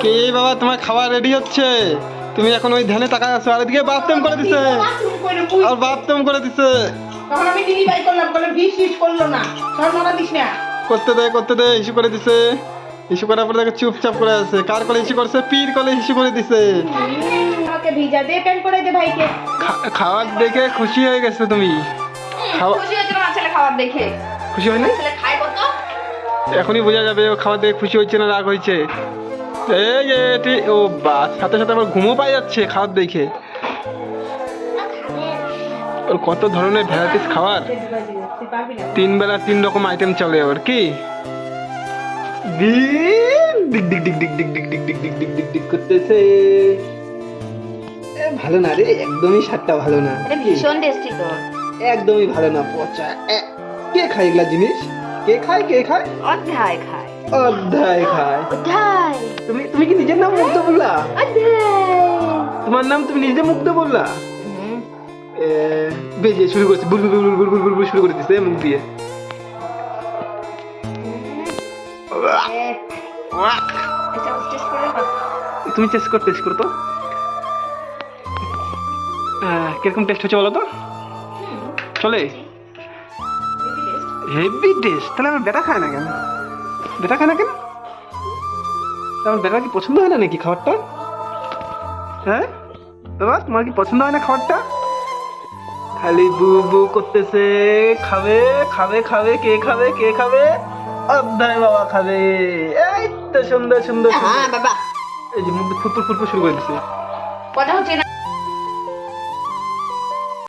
কে বাবা, তোমার খাবার রেডি হচ্ছে, তুমি এখন ওই ধ্যানে তাকায় আছো, আর এদিকে বাথরুম করে দিছে, আর বাথরুম করে দিছে। তখন আমি দিদি বাই করলাম, বলে ভিস ভিস করলো না, সর্বনা দিস না। করতে দে, ইস্যু করে দিছে। ইস্যু করার পরে দেখো চুপচাপ করে আছে। কার কলে ইস্যু করছে? পীর কলে ইস্যু করে দিছে। আমাকে ভিজা দে, প্যান করে দে ভাইকে। খাবার দেখে খুশি হয়ে গেছো তুমি? খুশি হয়েছে আমার ছেলে খাবার দেখে। খুশি হয়নি? ছেলে খায় কত? এখনই বোঝা যাবে ও খাবার দেখে খুশি হচ্ছে না রাগ হয়েছে। এই যে ও বাস, সাথে সাথে আমার ঘুমও পাই যাচ্ছে খাবার দেখে। ওর কত ধরনের ভ্যারাইটিস খাবার, 3 বেলা 3 রকম আইটেম চলে ওর। কি ডিক ডিক ডিক ডিক ডিক ডিক ডিক ডিক ডিক ডিক ডিক ডিক করতেছে। ভালো না রে, একদমই স্বাদটা ভালো না। এটা ভীষণ টেস্টি তো। একদমই ভালো না, পচা। কে খায় এগুলা জিনিস? কে খায়? অধ্যায় খায়। অধ্যায় খায়। অধ্যায়। তুমি কি নিজের নাম মুগ্ধ বললা? তোমার নাম তুমি নিজে মুগ্ধ বললা? বেজে শুরু করছে, বুলবুল বুলবুল বুলবুল বুলবুল শুরু করে দিছে মুখ দিয়ে। তুমি টেস্ট করো তো, কিরকম টেস্ট হচ্ছে বলো তো? চলে হেভি টেস্ট। তাহলে আমার বেটা খায় না কেন? আমার বেটা কি পছন্দ হয় না নাকি খাবারটা? হ্যাঁ বাবা, তোমার কি পছন্দ হয় না খাবারটা? খালি বু বু করতেছে, খাবে খাবে খাবে, কে খাবে? অধ্যায় বাবা খাবে। এই তো সুন্দর। হ্যাঁ বাবা। এই যে মুখ ফুটফুট শুরু করে দিছে। কথা হচ্ছে না।